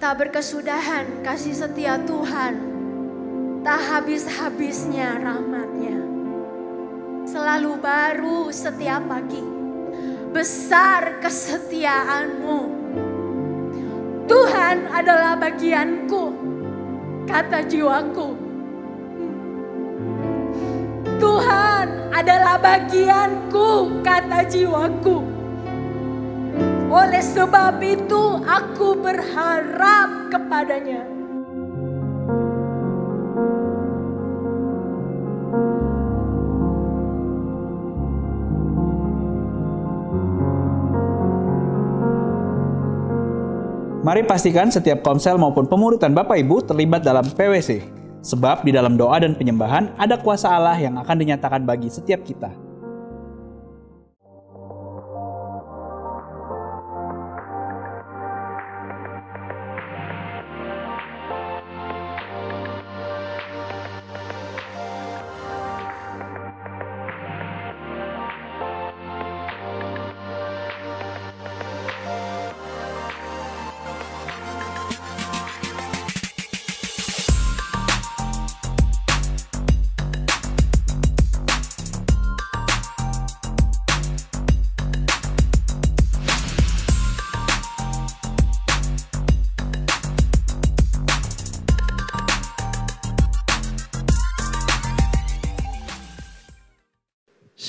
Tak berkesudahan kasih setia Tuhan, tak habis-habisnya rahmat-Nya. Selalu baru setiap pagi, besar kesetiaan-Mu. Tuhan adalah bagianku, kata jiwaku. Tuhan adalah bagianku, kata jiwaku. Oleh sebab itu aku berharap kepadanya. Mari pastikan setiap komsel maupun pemuritan Bapak Ibu terlibat dalam PWC. Sebab di dalam doa dan penyembahan ada kuasa Allah yang akan dinyatakan bagi setiap kita.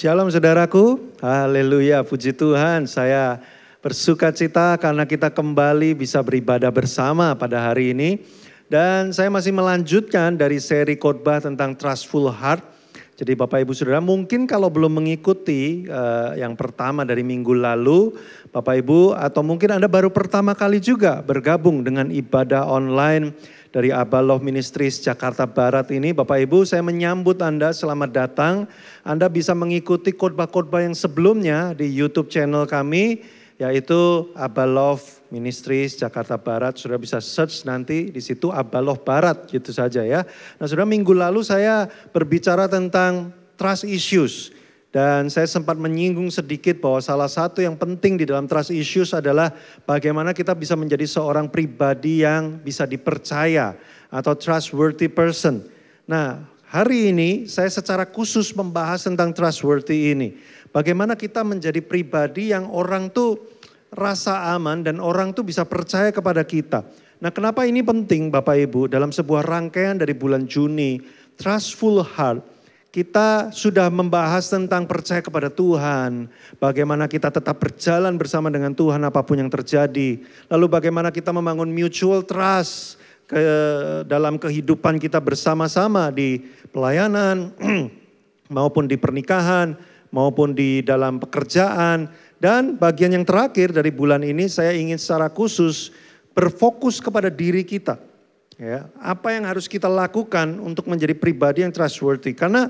Shalom saudaraku, haleluya, puji Tuhan. Saya bersuka cita karena kita kembali bisa beribadah bersama pada hari ini. Dan saya masih melanjutkan dari seri khotbah tentang Trustful Heart. Jadi Bapak Ibu Saudara mungkin kalau belum mengikuti yang pertama dari minggu lalu, Bapak Ibu, atau mungkin Anda baru pertama kali juga bergabung dengan ibadah online dari Abba Love Ministries Jakarta Barat ini, Bapak Ibu, saya menyambut Anda, selamat datang. Anda bisa mengikuti khotbah-khotbah yang sebelumnya di YouTube channel kami, yaitu Abba Love Ministries Jakarta Barat. Sudah bisa search nanti di situ Abba Love Barat, gitu saja ya. Nah, Saudara, minggu lalu saya berbicara tentang trust issues. Dan saya sempat menyinggung sedikit bahwa salah satu yang penting di dalam trust issues adalah bagaimana kita bisa menjadi seorang pribadi yang bisa dipercaya atau trustworthy person. Nah, hari ini saya secara khusus membahas tentang trustworthy ini. Bagaimana kita menjadi pribadi yang orang tuh rasa aman dan orang tuh bisa percaya kepada kita. Nah, kenapa ini penting Bapak Ibu? Dalam sebuah rangkaian dari bulan Juni, Trustful Heart, kita sudah membahas tentang percaya kepada Tuhan, bagaimana kita tetap berjalan bersama dengan Tuhan apapun yang terjadi. Lalu bagaimana kita membangun mutual trust dalam kehidupan kita bersama-sama di pelayanan, maupun di pernikahan, maupun di dalam pekerjaan. Dan bagian yang terakhir dari bulan ini saya ingin secara khusus berfokus kepada diri kita. Ya, apa yang harus kita lakukan untuk menjadi pribadi yang trustworthy? Karena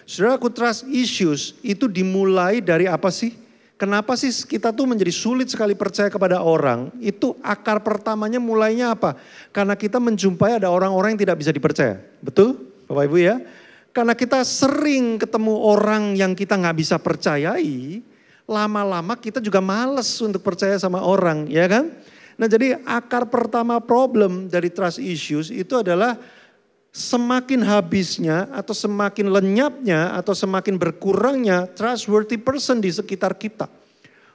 saudaraku, trust issues itu dimulai dari apa sih? Kenapa sih kita tuh menjadi sulit sekali percaya kepada orang? Itu akar pertamanya mulainya apa? Karena kita menjumpai ada orang-orang yang tidak bisa dipercaya. Betul Bapak Ibu ya? Karena kita sering ketemu orang yang kita gak bisa percayai, lama-lama kita juga males untuk percaya sama orang, ya kan? Nah, jadi akar pertama problem dari trust issues itu adalah semakin habisnya atau semakin lenyapnya atau semakin berkurangnya trustworthy person di sekitar kita.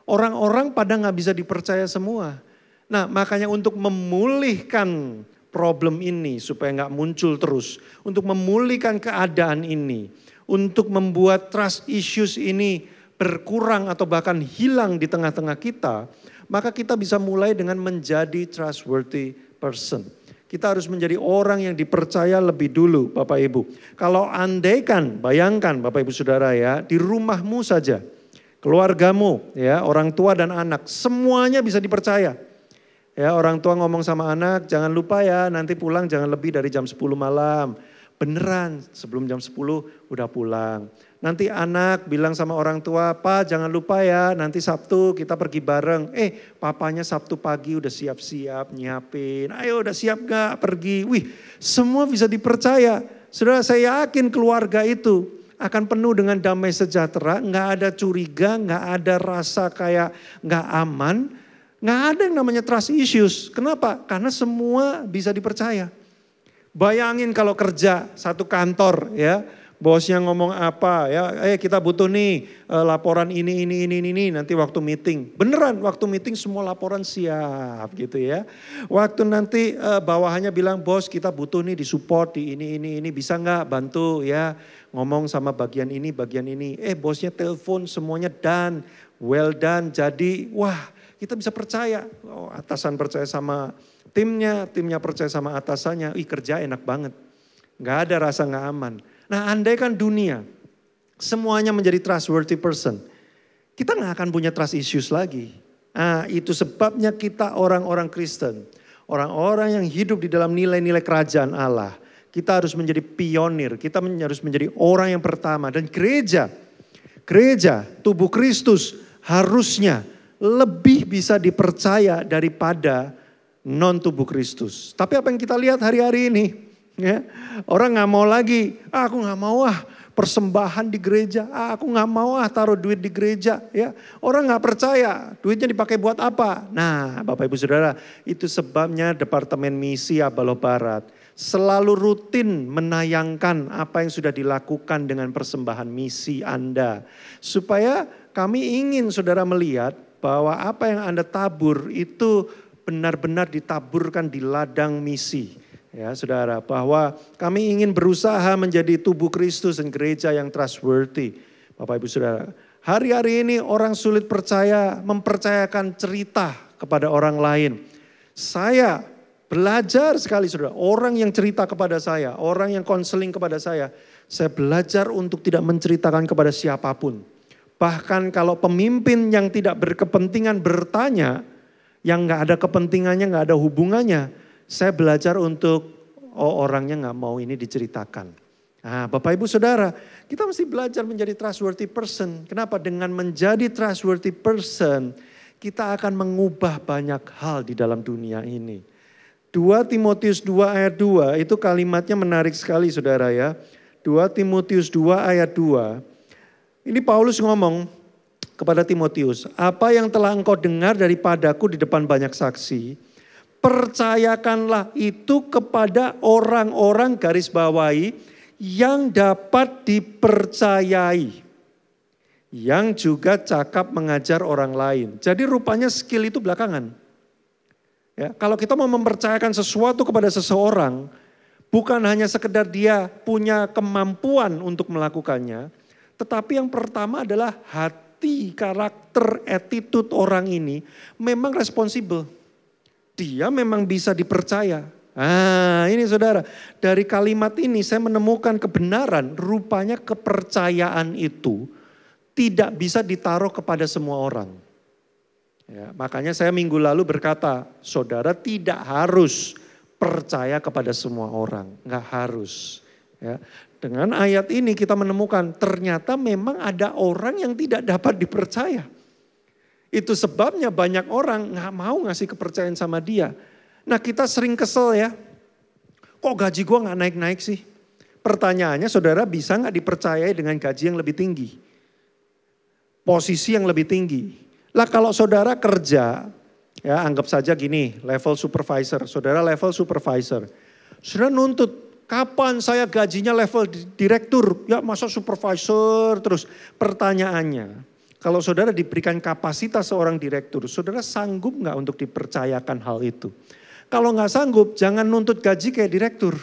Orang-orang pada gak bisa dipercaya semua. Nah, makanya untuk memulihkan problem ini supaya gak muncul terus. Untuk memulihkan keadaan ini. Untuk membuat trust issues ini berkurang atau bahkan hilang di tengah-tengah kita. Maka kita bisa mulai dengan menjadi trustworthy person. Kita harus menjadi orang yang dipercaya lebih dulu Bapak Ibu. Kalau andaikan, bayangkan Bapak Ibu Saudara ya, di rumahmu saja, keluargamu ya, orang tua dan anak, semuanya bisa dipercaya. Ya, orang tua ngomong sama anak, jangan lupa ya nanti pulang jangan lebih dari jam 10 malam. Beneran sebelum jam 10 udah pulang. Nanti anak bilang sama orang tua, "Pak jangan lupa ya nanti Sabtu kita pergi bareng." Papanya Sabtu pagi udah siap-siap nyiapin. "Ayo udah siap gak pergi?" Wih, semua bisa dipercaya. Saudara, saya yakin keluarga itu akan penuh dengan damai sejahtera. Gak ada curiga, gak ada rasa kayak gak aman. Nggak ada yang namanya trust issues. Kenapa? Karena semua bisa dipercaya. Bayangin kalau kerja satu kantor ya, bosnya ngomong apa ya, kita butuh nih laporan ini, nanti waktu meeting. Beneran waktu meeting semua laporan siap gitu ya. Waktu nanti bawahannya bilang, bos kita butuh nih disupport di ini, bisa nggak bantu ya. Ngomong sama bagian ini. Bosnya telepon semuanya done, well done. Jadi wah kita bisa percaya. Oh, atasan percaya sama timnya percaya sama atasannya. Kerja enak banget. Nggak ada rasa nggak aman. Nah andai kan dunia semuanya menjadi trustworthy person, kita nggak akan punya trust issues lagi. Nah itu sebabnya kita orang-orang Kristen, orang-orang yang hidup di dalam nilai-nilai kerajaan Allah. Kita harus menjadi pionir, kita harus menjadi orang yang pertama. Dan gereja, tubuh Kristus harusnya lebih bisa dipercaya daripada non tubuh Kristus. Tapi apa yang kita lihat hari-hari ini? Ya, orang nggak mau lagi, aku nggak mau persembahan di gereja, aku nggak mau taruh duit di gereja. Ya, orang nggak percaya, duitnya dipakai buat apa? Nah, Bapak Ibu Saudara, itu sebabnya Departemen Misi Abaloh Barat selalu rutin menayangkan apa yang sudah dilakukan dengan persembahan misi Anda, supaya kami ingin saudara melihat bahwa apa yang Anda tabur itu benar-benar ditaburkan di ladang misi. Ya saudara, bahwa kami ingin berusaha menjadi tubuh Kristus dan gereja yang trustworthy. Bapak Ibu Saudara, hari-hari ini orang sulit mempercayakan cerita kepada orang lain. Saya belajar sekali saudara, orang yang cerita kepada saya, orang yang konseling kepada saya belajar untuk tidak menceritakan kepada siapapun. Bahkan kalau pemimpin yang tidak berkepentingan bertanya, yang gak ada kepentingannya, gak ada hubungannya, saya belajar untuk orangnya gak mau ini diceritakan. Nah Bapak Ibu Saudara, kita mesti belajar menjadi trustworthy person. Kenapa? Dengan menjadi trustworthy person, kita akan mengubah banyak hal di dalam dunia ini. 2 Timotius 2 ayat 2 itu kalimatnya menarik sekali saudara ya. 2 Timotius 2 ayat 2. Ini Paulus ngomong kepada Timotius, apa yang telah engkau dengar daripadaku di depan banyak saksi, percayakanlah itu kepada orang-orang garis bawahi yang dapat dipercayai. Yang juga cakap mengajar orang lain. Jadi rupanya skill itu belakangan. Ya, kalau kita mau mempercayakan sesuatu kepada seseorang, bukan hanya sekedar dia punya kemampuan untuk melakukannya, tetapi yang pertama adalah hati, karakter, attitude orang ini memang responsibel. Dia memang bisa dipercaya. Nah ini saudara, dari kalimat ini saya menemukan kebenaran, rupanya kepercayaan itu tidak bisa ditaruh kepada semua orang. Ya, makanya saya minggu lalu berkata, saudara tidak harus percaya kepada semua orang, nggak harus. Ya, dengan ayat ini kita menemukan ternyata memang ada orang yang tidak dapat dipercaya. Itu sebabnya banyak orang gak mau ngasih kepercayaan sama dia. Nah kita sering kesel ya, kok gaji gue gak naik-naik sih? Pertanyaannya saudara bisa gak dipercayai dengan gaji yang lebih tinggi? Posisi yang lebih tinggi. Lah kalau saudara kerja, ya anggap saja gini, level supervisor. Saudara level supervisor. Saudara nuntut, kapan saya gajinya level direktur? Ya masa supervisor terus. Pertanyaannya, kalau saudara diberikan kapasitas seorang direktur, saudara sanggup nggak untuk dipercayakan hal itu? Kalau nggak sanggup, jangan nuntut gaji kayak direktur.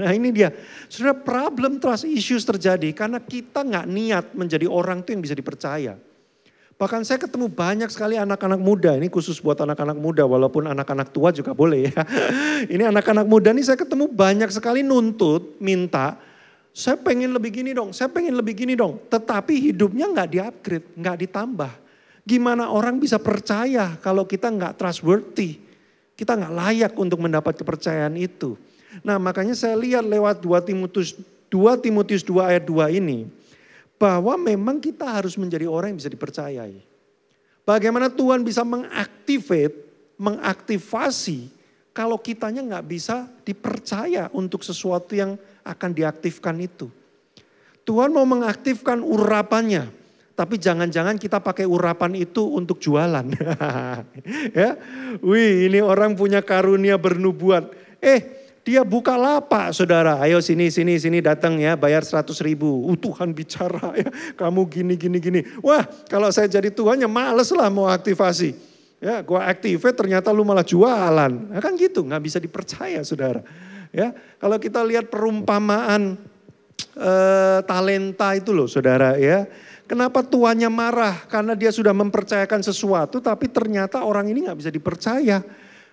Nah ini dia, saudara problem trust issues terjadi karena kita nggak niat menjadi orang tuh yang bisa dipercaya. Bahkan saya ketemu banyak sekali anak-anak muda, ini khusus buat anak-anak muda walaupun anak-anak tua juga boleh ya. Ini anak-anak muda nih saya ketemu banyak sekali nuntut, minta, saya pengen lebih gini dong, saya pengen lebih gini dong. Tetapi hidupnya nggak di-upgrade, nggak ditambah. Gimana orang bisa percaya kalau kita nggak trustworthy? Kita nggak layak untuk mendapat kepercayaan itu. Nah makanya saya lihat lewat 2 Timotius 2 ayat 2 ini. Bahwa memang kita harus menjadi orang yang bisa dipercayai. Bagaimana Tuhan bisa mengaktifasi kalau kitanya nggak bisa dipercaya untuk sesuatu yang akan diaktifkan itu. Tuhan mau mengaktifkan urapannya, tapi jangan-jangan kita pakai urapan itu untuk jualan. Ya, wih ini orang punya karunia bernubuat. Dia buka lapak saudara, ayo sini datang ya bayar 100.000. Tuhan bicara ya, kamu gini. Wah kalau saya jadi Tuhan ya males lah mau aktivasi. Ya gua activate ternyata lu malah jualan. Nah, kan gitu gak bisa dipercaya saudara. Ya kalau kita lihat perumpamaan talenta itu loh saudara ya. Kenapa tuannya marah? Karena dia sudah mempercayakan sesuatu tapi ternyata orang ini gak bisa dipercaya.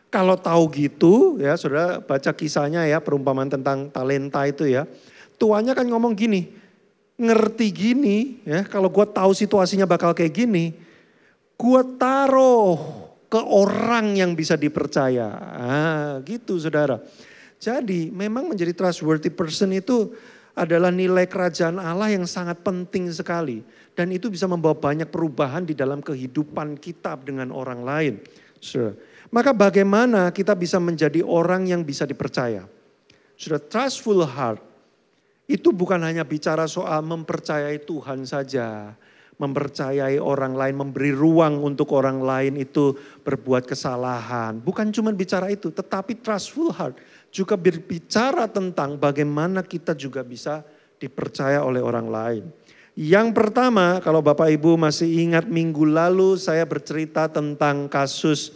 Kalau tahu gitu ya saudara baca kisahnya ya perumpamaan tentang talenta itu ya. Tuannya kan ngomong gini, ngerti gini ya kalau gue tahu situasinya bakal kayak gini. Gue taruh ke orang yang bisa dipercaya. Gitu saudara. Jadi memang menjadi trustworthy person itu adalah nilai kerajaan Allah yang sangat penting sekali. Dan itu bisa membawa banyak perubahan di dalam kehidupan kita dengan orang lain. Maka bagaimana kita bisa menjadi orang yang bisa dipercaya? Sudah trustful heart itu bukan hanya bicara soal mempercayai Tuhan saja. Mempercayai orang lain, memberi ruang untuk orang lain itu berbuat kesalahan. Bukan cuma bicara itu, tetapi trustful heart juga berbicara tentang bagaimana kita juga bisa dipercaya oleh orang lain. Yang pertama, kalau Bapak Ibu masih ingat minggu lalu saya bercerita tentang kasus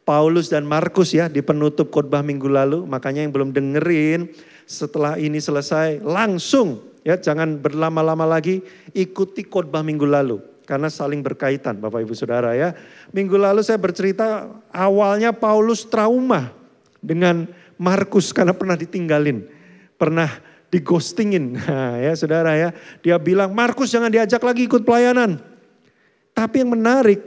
Paulus dan Markus ya di penutup khotbah minggu lalu. Makanya yang belum dengerin setelah ini selesai langsung ya jangan berlama-lama lagi ikuti khotbah minggu lalu. Karena saling berkaitan Bapak Ibu Saudara ya. Minggu lalu saya bercerita awalnya Paulus trauma dengan Markus karena pernah ditinggalin. Pernah digostingin ya saudara ya. Dia bilang Markus jangan diajak lagi ikut pelayanan. Tapi yang menarik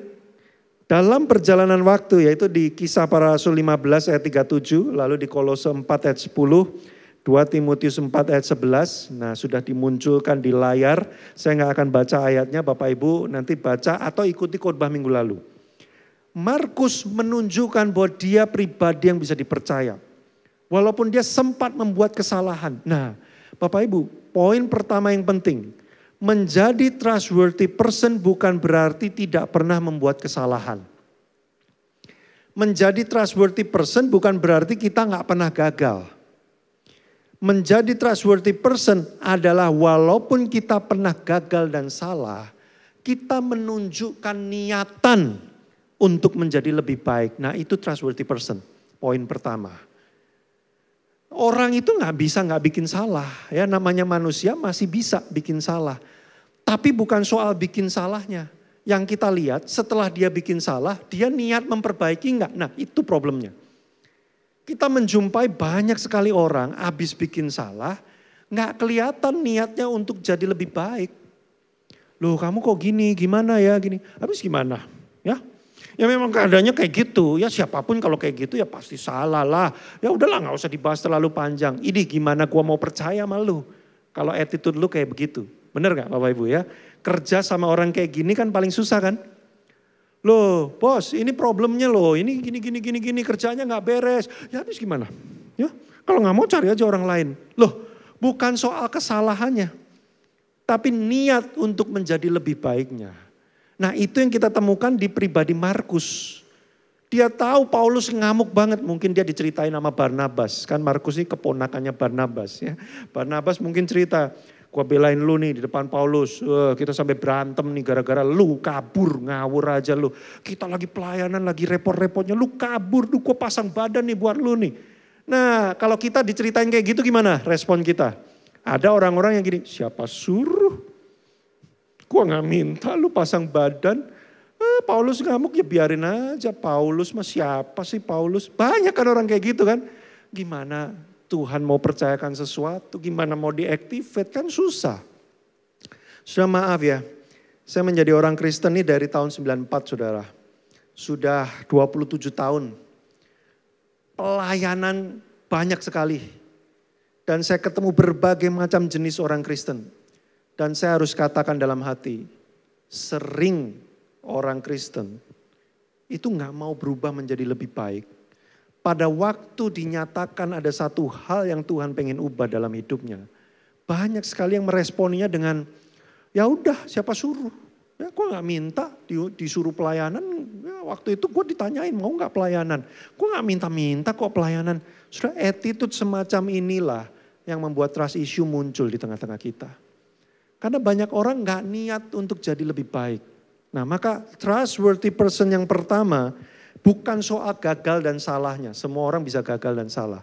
dalam perjalanan waktu yaitu di Kisah Para Rasul 15 ayat 37, lalu di Kolose 4 ayat 10, 2 Timotius 4 ayat 11. Nah sudah dimunculkan di layar, saya nggak akan baca ayatnya Bapak Ibu nanti baca atau ikuti khotbah minggu lalu. Markus menunjukkan bahwa dia pribadi yang bisa dipercaya. Walaupun dia sempat membuat kesalahan. Nah Bapak Ibu poin pertama yang penting. Menjadi trustworthy person bukan berarti tidak pernah membuat kesalahan. Menjadi trustworthy person bukan berarti kita nggak pernah gagal. Menjadi trustworthy person adalah walaupun kita pernah gagal dan salah, kita menunjukkan niatan untuk menjadi lebih baik. Nah itu trustworthy person, poin pertama. Orang itu nggak bikin salah, ya namanya manusia masih bisa bikin salah. Tapi bukan soal bikin salahnya. Yang kita lihat setelah dia bikin salah, dia niat memperbaiki nggak? Nah itu problemnya. Kita menjumpai banyak sekali orang habis bikin salah, nggak kelihatan niatnya untuk jadi lebih baik. Loh kamu kok gini, gimana ya gini. Habis gimana? Ya memang keadaannya kayak gitu. Ya siapapun kalau kayak gitu ya pasti salah lah. Ya udahlah nggak usah dibahas terlalu panjang. Ini gimana gua mau percaya sama lu. Kalau attitude lu kayak begitu. Bener gak Bapak Ibu ya? Kerja sama orang kayak gini kan paling susah kan? Loh bos ini problemnya loh. Ini gini kerjanya gak beres. Ya habis gimana? Ya kalau gak mau cari aja orang lain. Loh bukan soal kesalahannya. Tapi niat untuk menjadi lebih baiknya. Nah itu yang kita temukan di pribadi Markus. Dia tahu Paulus ngamuk banget, mungkin dia diceritain sama Barnabas. Kan Markus ini keponakannya Barnabas ya. Barnabas mungkin cerita, gua belain lu nih di depan Paulus. Kita sampai berantem nih gara-gara lu kabur, ngawur aja lu. Kita lagi pelayanan, lagi repot-repotnya, lu kabur, gua pasang badan nih buat lu nih. Nah kalau kita diceritain kayak gitu gimana respon kita? Ada orang-orang yang gini, siapa suruh? Gua gak minta lu pasang badan. Paulus ngamuk ya biarin aja. Paulus mah siapa sih Paulus? Banyak kan orang kayak gitu kan. Gimana Tuhan mau percayakan sesuatu. Gimana mau diactivate kan susah. Sudah maaf ya. Saya menjadi orang Kristen nih dari tahun 94 saudara. Sudah 27 tahun. Pelayanan banyak sekali. Dan saya ketemu berbagai macam jenis orang Kristen. Dan saya harus katakan dalam hati, sering orang Kristen itu gak mau berubah menjadi lebih baik. Pada waktu dinyatakan ada satu hal yang Tuhan pengen ubah dalam hidupnya. Banyak sekali yang meresponinya dengan, ya udah siapa suruh. Ya, gue gak minta disuruh pelayanan, ya, waktu itu gue ditanyain mau gak pelayanan. Gue gak minta-minta kok pelayanan. Sudah attitude semacam inilah yang membuat trust issue muncul di tengah-tengah kita. Karena banyak orang gak niat untuk jadi lebih baik. Nah maka trustworthy person yang pertama bukan soal gagal dan salahnya. Semua orang bisa gagal dan salah.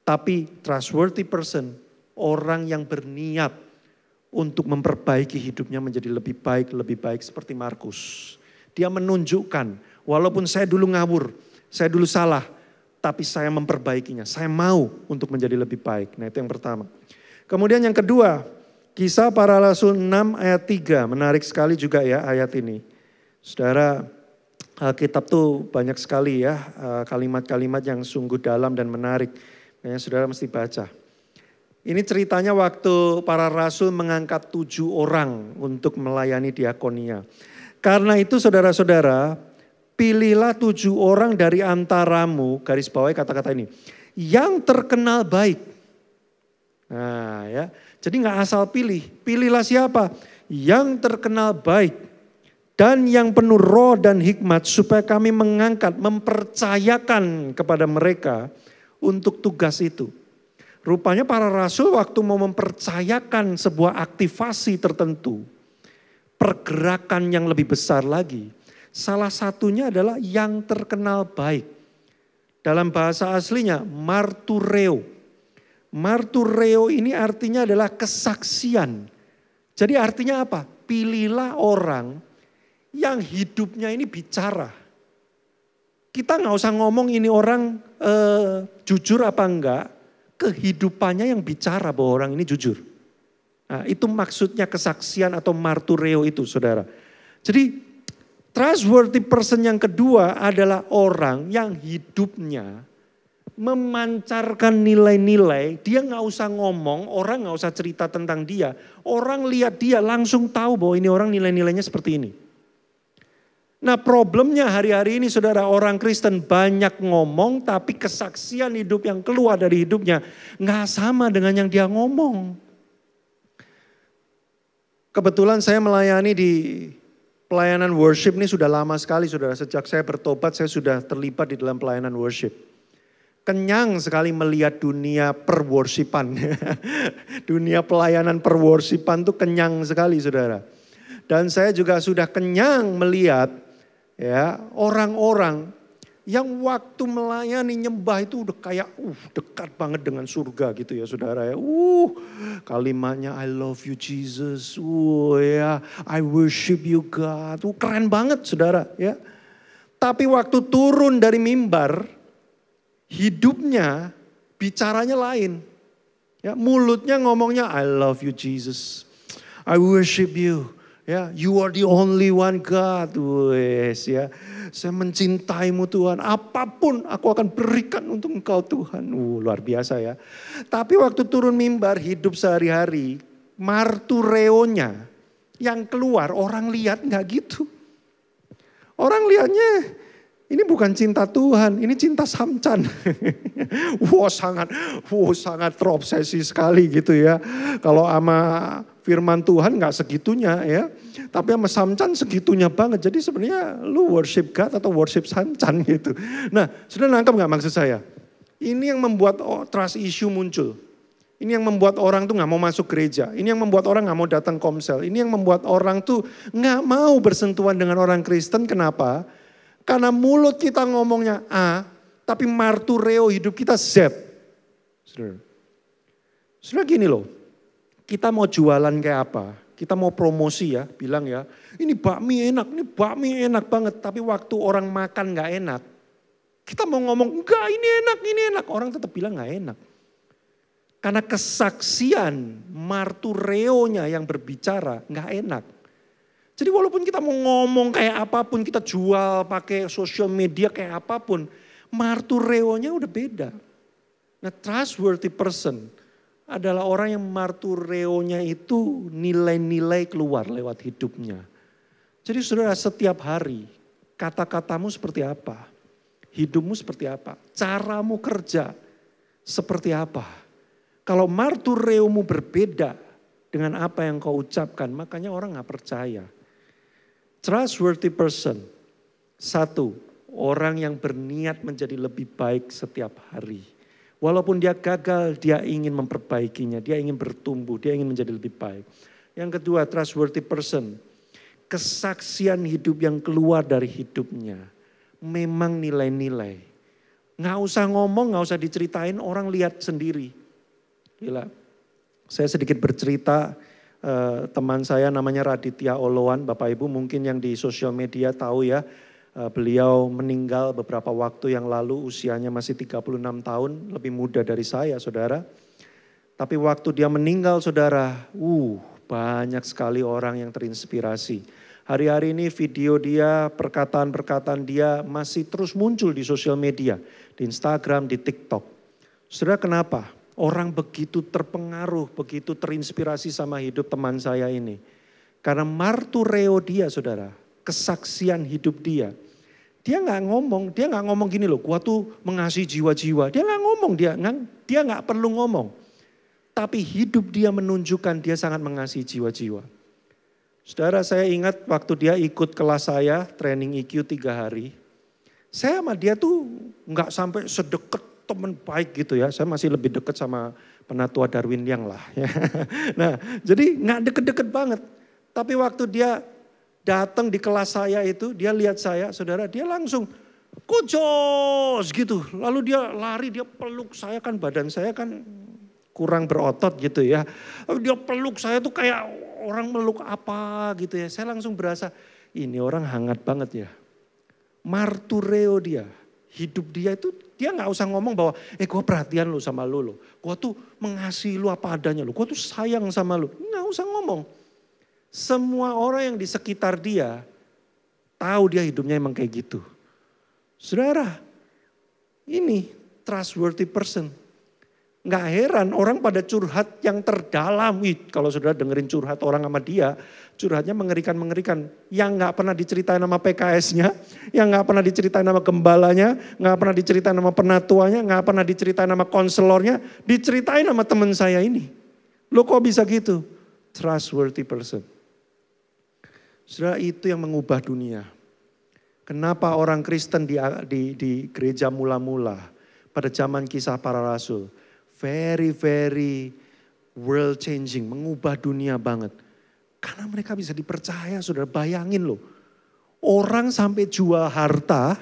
Tapi trustworthy person, orang yang berniat untuk memperbaiki hidupnya menjadi lebih baik seperti Markus. Dia menunjukkan, walaupun saya dulu ngawur, saya dulu salah, tapi saya memperbaikinya. Saya mau untuk menjadi lebih baik. Nah itu yang pertama. Kemudian yang kedua, Kisah Para Rasul 6 ayat 3, menarik sekali juga ya ayat ini. Saudara, Alkitab tuh banyak sekali ya kalimat-kalimat yang sungguh dalam dan menarik. Nah, saudara mesti baca. Ini ceritanya waktu para rasul mengangkat 7 orang untuk melayani diakonia. Karena itu saudara-saudara, pilihlah 7 orang dari antaramu, garis bawahi kata-kata ini, yang terkenal baik. Nah ya, jadi gak asal pilih, pilihlah siapa? Yang terkenal baik dan yang penuh roh dan hikmat supaya kami mengangkat, mempercayakan kepada mereka untuk tugas itu. Rupanya para rasul waktu mau mempercayakan sebuah aktivasi tertentu, pergerakan yang lebih besar lagi, salah satunya adalah yang terkenal baik. Dalam bahasa aslinya martureo. Martureo ini artinya adalah kesaksian. Jadi artinya apa? Pilihlah orang yang hidupnya ini bicara. Kita gak usah ngomong ini orang jujur apa enggak. Kehidupannya yang bicara bahwa orang ini jujur. Nah, itu maksudnya kesaksian atau martureo itu saudara. Jadi trustworthy person yang kedua adalah orang yang hidupnya memancarkan nilai-nilai. Dia gak usah ngomong, orang gak usah cerita tentang dia. Orang lihat dia langsung tahu bahwa ini orang nilai-nilainya seperti ini. Nah problemnya hari-hari ini saudara, orang Kristen banyak ngomong tapi kesaksian hidup yang keluar dari hidupnya gak sama dengan yang dia ngomong. Kebetulan saya melayani di pelayanan worship ini sudah lama sekali saudara. Sejak saya bertobat saya sudah terlibat di dalam pelayanan worship. Kenyang sekali melihat dunia perworshipan. Dunia pelayanan perworshipan itu kenyang sekali saudara. Dan saya juga sudah kenyang melihat ya orang-orang yang waktu melayani nyembah itu udah kayak dekat banget dengan surga gitu ya saudara ya. Kalimatnya I love you Jesus. Ya, I worship you God. Keren banget saudara ya. Tapi waktu turun dari mimbar, hidupnya bicaranya lain. Ya, mulutnya ngomongnya I love you Jesus. I worship you. Ya, you are the only one God. Wes ya. Saya mencintaimu Tuhan. Apapun aku akan berikan untuk Engkau Tuhan. Luar biasa ya. Tapi waktu turun mimbar hidup sehari-hari, martureonya yang keluar orang lihat enggak gitu. Orang lihatnya ini bukan cinta Tuhan, ini cinta samcan. sangat terobsesi sekali gitu ya. Kalau sama firman Tuhan gak segitunya ya. Tapi sama samcan segitunya banget. Jadi sebenarnya lu worship God atau worship samcan gitu. Nah sudah nangkep gak maksud saya? Ini yang membuat trust issue muncul. Ini yang membuat orang tuh gak mau masuk gereja. Ini yang membuat orang gak mau datang komsel. Ini yang membuat orang tuh gak mau bersentuhan dengan orang Kristen. Kenapa? Karena mulut kita ngomongnya A, tapi martureo hidup kita Z. Sudah gini loh, kita mau jualan kayak apa? Kita mau promosi ya, bilang ya, ini bakmi enak banget. Tapi waktu orang makan gak enak, kita mau ngomong, enggak ini enak. Orang tetap bilang gak enak. Karena kesaksian martureonya yang berbicara gak enak. Jadi walaupun kita mau ngomong kayak apapun, kita jual pakai sosial media kayak apapun, martureonya udah beda. Nah trustworthy person adalah orang yang martureonya itu nilai-nilai keluar lewat hidupnya. Jadi saudara setiap hari kata-katamu seperti apa, hidupmu seperti apa, caramu kerja seperti apa. Kalau martureomu berbeda dengan apa yang kau ucapkan, makanya orang gak percaya. Trustworthy person. Satu, orang yang berniat menjadi lebih baik setiap hari. Walaupun dia gagal, dia ingin memperbaikinya, dia ingin bertumbuh, dia ingin menjadi lebih baik. Yang kedua, trustworthy person. Kesaksian hidup yang keluar dari hidupnya. Memang nilai-nilai. Nggak usah ngomong, nggak usah diceritain, orang lihat sendiri. Gila. Saya sedikit bercerita, teman saya namanya Raditya Oloan, Bapak Ibu mungkin yang di sosial media tahu ya. Beliau meninggal beberapa waktu yang lalu, usianya masih 36 tahun, lebih muda dari saya saudara. Tapi waktu dia meninggal saudara, banyak sekali orang yang terinspirasi. Hari-hari ini video dia, perkataan-perkataan dia masih terus muncul di sosial media, di Instagram, di TikTok. Saudara kenapa? Orang begitu terpengaruh, begitu terinspirasi sama hidup teman saya ini. Karena martureo dia saudara, kesaksian hidup dia. Dia nggak ngomong gini loh, gua tuh mengasihi jiwa-jiwa. Dia nggak ngomong, dia nggak perlu ngomong. Tapi hidup dia menunjukkan dia sangat mengasihi jiwa-jiwa. Saudara saya ingat waktu dia ikut kelas saya, training IQ 3 hari. Saya sama dia tuh nggak sampai sedekat teman baik gitu ya. Saya masih lebih dekat sama penatua Darwin Yang lah. Ya. Nah jadi nggak deket-deket banget. Tapi waktu dia datang di kelas saya itu, dia lihat saya, saudara, dia langsung kujos gitu. Lalu dia lari, dia peluk saya, kan badan saya kan kurang berotot gitu ya. Dia peluk saya tuh kayak orang meluk apa gitu ya. Saya langsung berasa ini orang hangat banget ya. Martureo dia, hidup dia itu dia nggak usah ngomong bahwa gue perhatian lu sama lu. Gue tuh mengasihi lu apa adanya lu. Gue tuh sayang sama lu. Nggak usah ngomong. Semua orang yang di sekitar dia tahu dia hidupnya emang kayak gitu. Saudara, ini trustworthy person. Nggak heran orang pada curhat yang terdalam. Kalau saudara dengerin curhat orang sama dia, curhatnya mengerikan-mengerikan. Yang nggak pernah diceritain nama PKS-nya, yang nggak pernah diceritain nama gembalanya, nggak pernah diceritain nama penatuanya, nggak pernah diceritain nama konselornya, diceritain nama teman saya ini. Lo kok bisa gitu? Trustworthy person. Saudara, itu yang mengubah dunia. Kenapa orang Kristen di gereja mula-mula pada zaman Kisah Para Rasul very world changing, mengubah dunia banget. Karena mereka bisa dipercaya, saudara, bayangin loh. Orang sampai jual harta,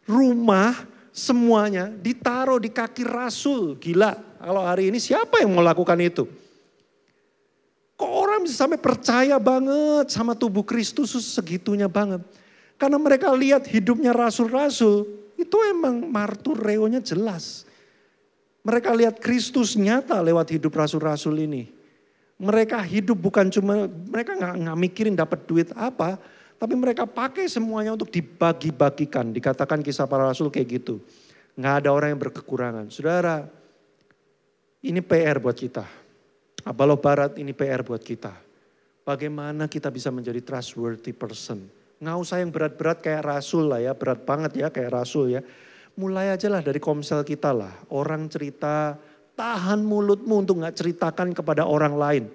rumah, semuanya ditaruh di kaki Rasul. Gila, kalau hari ini siapa yang mau lakukan itu? Kok orang bisa sampai percaya banget sama tubuh Kristus segitunya banget? Karena mereka lihat hidupnya rasul-rasul, itu emang martureonya jelas. Mereka lihat Kristus nyata lewat hidup rasul-rasul ini. Mereka hidup bukan cuma, mereka nggak mikirin dapat duit apa, tapi mereka pakai semuanya untuk dibagi-bagikan. Dikatakan Kisah Para Rasul kayak gitu. Nggak ada orang yang berkekurangan. Saudara, ini PR buat kita. Abalo Barat ini PR buat kita. Bagaimana kita bisa menjadi trustworthy person. Nggak usah yang berat-berat kayak rasul lah ya, berat banget ya kayak rasul ya. Mulai aja lah dari komsel kita lah. Orang cerita, tahan mulutmu untuk gak ceritakan kepada orang lain.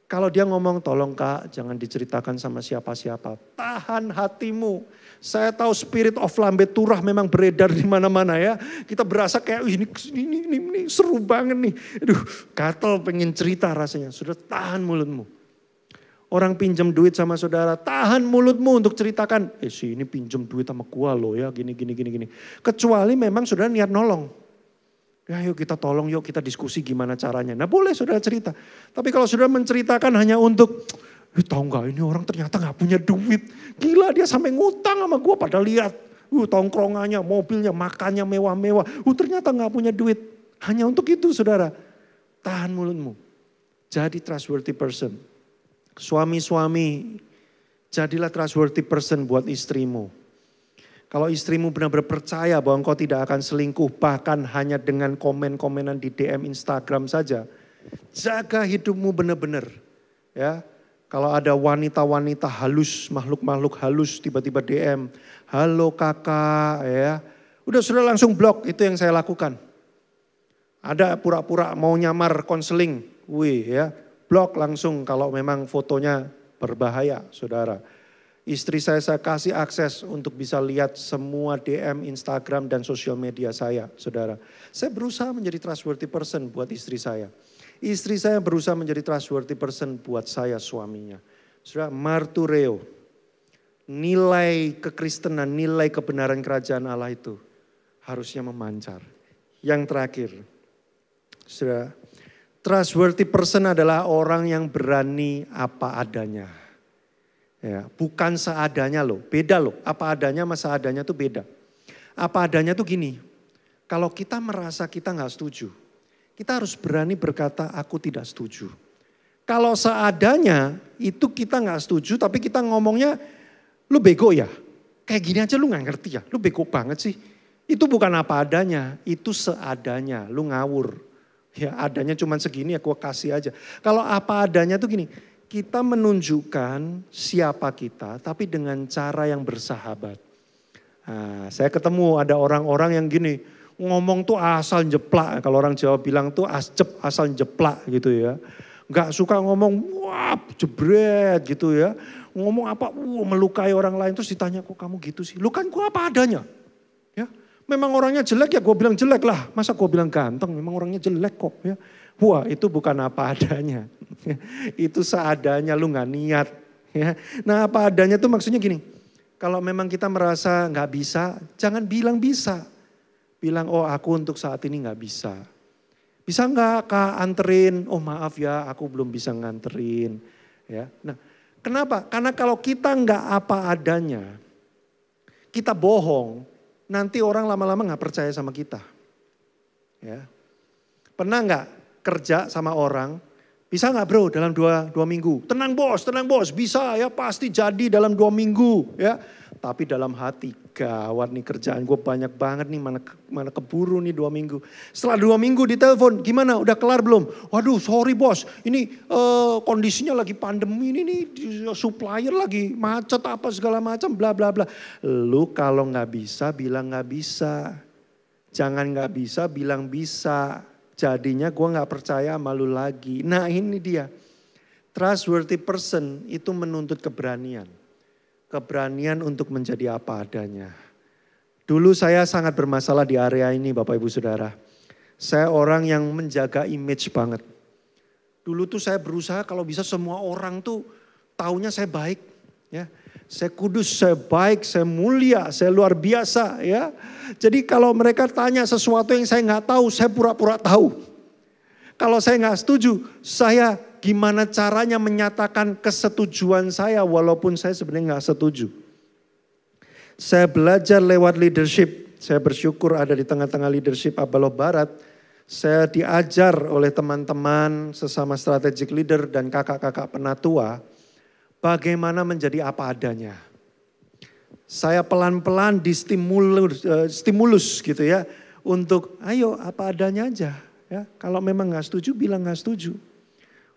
Kalau dia ngomong, tolong Kak jangan diceritakan sama siapa-siapa. Tahan hatimu. Saya tahu spirit of lambe turah memang beredar di mana-mana ya. Kita berasa kayak ini seru banget nih. Aduh, gatel pengen cerita rasanya. Sudah tahan mulutmu. Orang pinjam duit sama saudara, tahan mulutmu untuk ceritakan. Si ini pinjam duit sama gua loh ya, gini. Kecuali memang saudara niat nolong. Ya yuk kita tolong, yuk kita diskusi gimana caranya. Nah boleh saudara cerita. Tapi kalau saudara menceritakan hanya untuk, tahu nggak ini orang ternyata nggak punya duit. Gila dia sampai ngutang sama gua, pada lihat. Tongkrongannya, mobilnya, makannya mewah-mewah. Ternyata nggak punya duit. Hanya untuk itu saudara. Tahan mulutmu. Jadi trustworthy person. Suami-suami, jadilah trustworthy person buat istrimu. Kalau istrimu benar-benar percaya bahwa engkau tidak akan selingkuh, bahkan hanya dengan komen-komenan di DM Instagram saja. Jaga hidupmu benar-benar. Ya, kalau ada wanita-wanita halus, makhluk-makhluk halus tiba-tiba DM, halo kakak ya. Udah sudah langsung blok, itu yang saya lakukan. Ada pura-pura mau nyamar konseling, ya. Blok langsung kalau memang fotonya berbahaya, saudara. Istri saya kasih akses untuk bisa lihat semua DM, Instagram, dan sosial media saya, saudara. Saya berusaha menjadi trustworthy person buat istri saya. Istri saya berusaha menjadi trustworthy person buat saya, suaminya. Saudara, martureo, nilai kekristenan, nilai kebenaran kerajaan Allah itu harusnya memancar. Yang terakhir, saudara, trustworthy person adalah orang yang berani apa adanya. Ya, bukan seadanya loh, beda loh. Apa adanya sama seadanya tuh beda. Apa adanya tuh gini, kalau kita merasa kita gak setuju, kita harus berani berkata aku tidak setuju. Kalau seadanya itu kita gak setuju tapi kita ngomongnya lu bego ya. Kayak gini aja lu gak ngerti ya, lu bego banget sih. Itu bukan apa adanya, itu seadanya, lu ngawur. Ya adanya cuma segini ya gua kasih aja. Kalau apa adanya tuh gini, kita menunjukkan siapa kita tapi dengan cara yang bersahabat. Nah, saya ketemu ada orang-orang yang gini, ngomong tuh asal jeplak. Kalau orang Jawa bilang tuh asal jeplak gitu ya. Gak suka ngomong wah jebret gitu ya. Ngomong apa melukai orang lain terus ditanya kok kamu gitu sih. Lu kan gua apa adanya. Ya, memang orangnya jelek ya gua bilang jelek lah. Masa gua bilang ganteng memang orangnya jelek kok ya. Wah itu bukan apa adanya. Itu seadanya lu gak niat. Ya. Nah apa adanya tuh maksudnya gini. Kalau memang kita merasa gak bisa, jangan bilang bisa. Bilang oh aku untuk saat ini gak bisa. Bisa gak Kak anterin? Oh maaf ya aku belum bisa nganterin. Ya. Nah kenapa? Karena kalau kita gak apa adanya, kita bohong, nanti orang lama-lama gak percaya sama kita. Ya. Pernah gak kerja sama orang, bisa gak bro dalam dua minggu? Tenang bos, bisa ya pasti jadi dalam 2 minggu ya. Tapi dalam hati, gawat nih kerjaan gue banyak banget nih, mana keburu nih 2 minggu. Setelah 2 minggu ditelepon, gimana udah kelar belum? Waduh sorry bos, ini kondisinya lagi pandemi ini nih, supplier lagi macet apa segala macam bla bla bla. Lu kalau gak bisa bilang gak bisa, jangan gak bisa bilang bisa. Jadinya gue gak percaya sama lu lagi. Nah ini dia. Trustworthy person itu menuntut keberanian. Keberanian untuk menjadi apa adanya. Dulu saya sangat bermasalah di area ini Bapak Ibu Saudara. Saya orang yang menjaga image banget. Dulu tuh saya berusaha kalau bisa semua orang tuh taunya saya baik. Ya. Saya kudus, saya baik, saya mulia, saya luar biasa ya. Jadi kalau mereka tanya sesuatu yang saya nggak tahu, saya pura-pura tahu. Kalau saya nggak setuju, saya gimana caranya menyatakan kesetujuan saya walaupun saya sebenarnya nggak setuju. Saya belajar lewat leadership, saya bersyukur ada di tengah-tengah leadership Abaloh Barat. Saya diajar oleh teman-teman sesama strategic leader dan kakak-kakak penatua. Bagaimana menjadi apa adanya. Saya pelan-pelan stimulus gitu ya. Untuk ayo apa adanya aja. Ya, kalau memang gak setuju bilang gak setuju.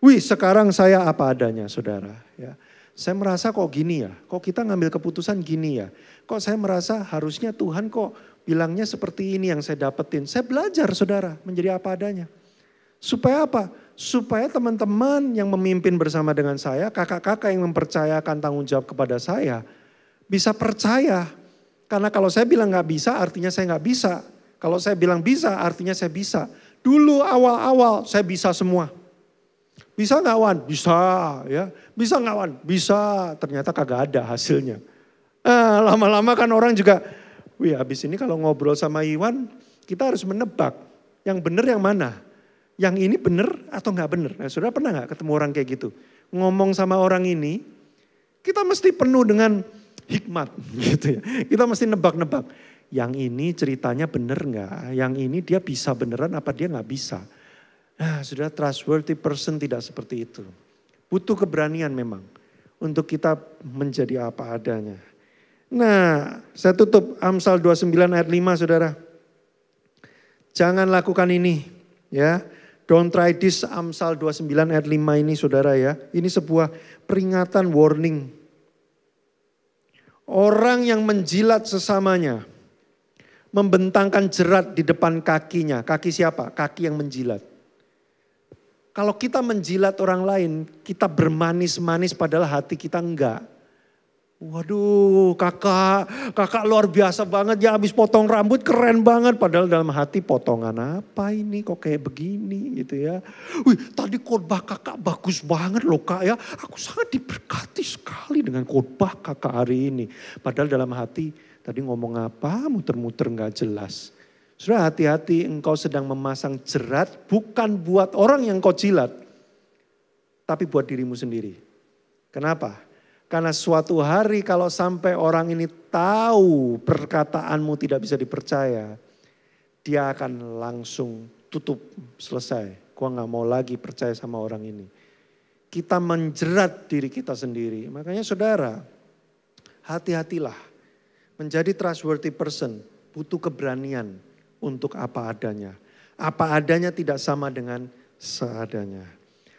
Wih sekarang saya apa adanya saudara. Ya. Saya merasa kok gini ya. Kok kita ngambil keputusan gini ya. Kok saya merasa harusnya Tuhan kok bilangnya seperti ini yang saya dapetin. Saya belajar saudara menjadi apa adanya. Supaya apa? Supaya teman-teman yang memimpin bersama dengan saya, kakak-kakak yang mempercayakan tanggung jawab kepada saya, bisa percaya. Karena kalau saya bilang gak bisa artinya saya gak bisa. Kalau saya bilang bisa artinya saya bisa. Dulu awal-awal saya bisa semua. Bisa gak Wan? Bisa ya. Bisa gak Wan? Bisa. Ternyata kagak ada hasilnya. Lama-lama kan orang juga, wih habis ini kalau ngobrol sama Iwan, kita harus menebak. Yang benar yang mana? Yang ini benar atau enggak benar? Nah, saudara pernah enggak ketemu orang kayak gitu? Ngomong sama orang ini, kita mesti penuh dengan hikmat gitu ya. Kita mesti nebak-nebak. Yang ini ceritanya benar enggak? Yang ini dia bisa beneran apa dia enggak bisa? Nah, saudara trustworthy person tidak seperti itu. Butuh keberanian memang untuk kita menjadi apa adanya. Nah, saya tutup Amsal 29 ayat 5 saudara. Jangan lakukan ini ya. Don't try this, Amsal 29 ayat 5 ini saudara ya. Ini sebuah peringatan, warning. Orang yang menjilat sesamanya, membentangkan jerat di depan kakinya. Kaki siapa? Kaki yang menjilat. Kalau kita menjilat orang lain, kita bermanis-manis padahal hati kita enggak. Waduh, kakak luar biasa banget ya, habis potong rambut keren banget. Padahal dalam hati potongan apa ini kok kayak begini gitu ya. Wih, tadi khotbah kakak bagus banget loh kak ya. Aku sangat diberkati sekali dengan khotbah kakak hari ini. Padahal dalam hati tadi ngomong apa muter-muter gak jelas. Sudah hati-hati, engkau sedang memasang jerat bukan buat orang yang kau jilat. Tapi buat dirimu sendiri. Kenapa? Karena suatu hari kalau sampai orang ini tahu perkataanmu tidak bisa dipercaya, dia akan langsung tutup, selesai. Gua gak mau lagi percaya sama orang ini. Kita menjerat diri kita sendiri. Makanya saudara, hati-hatilah. Menjadi trustworthy person butuh keberanian untuk apa adanya. Apa adanya tidak sama dengan seadanya.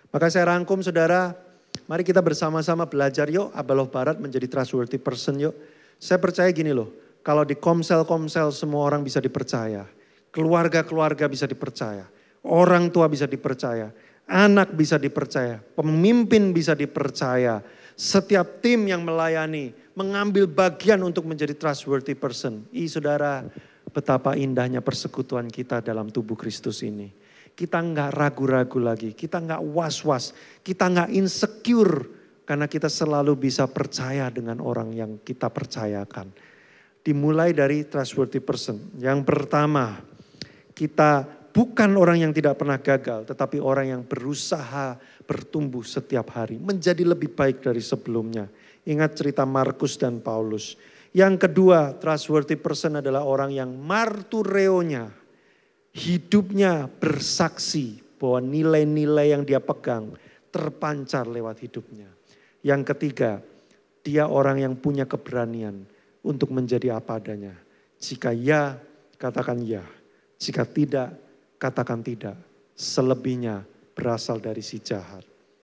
Maka saya rangkum saudara, mari kita bersama-sama belajar yuk, Abaloh Barat menjadi trustworthy person yuk. Saya percaya gini loh, kalau di komsel-komsel semua orang bisa dipercaya. Keluarga-keluarga bisa dipercaya. Orang tua bisa dipercaya. Anak bisa dipercaya. Pemimpin bisa dipercaya. Setiap tim yang melayani, mengambil bagian untuk menjadi trustworthy person. Saudara, betapa indahnya persekutuan kita dalam tubuh Kristus ini. Kita nggak ragu-ragu lagi, kita nggak was-was, kita nggak insecure. Karena kita selalu bisa percaya dengan orang yang kita percayakan. Dimulai dari trustworthy person. Yang pertama, kita bukan orang yang tidak pernah gagal, tetapi orang yang berusaha bertumbuh setiap hari. Menjadi lebih baik dari sebelumnya. Ingat cerita Markus dan Paulus. Yang kedua, trustworthy person adalah orang yang martureonya. Hidupnya bersaksi bahwa nilai-nilai yang dia pegang terpancar lewat hidupnya. Yang ketiga, dia orang yang punya keberanian untuk menjadi apa adanya. Jika ya, katakan ya. Jika tidak, katakan tidak. Selebihnya berasal dari si jahat.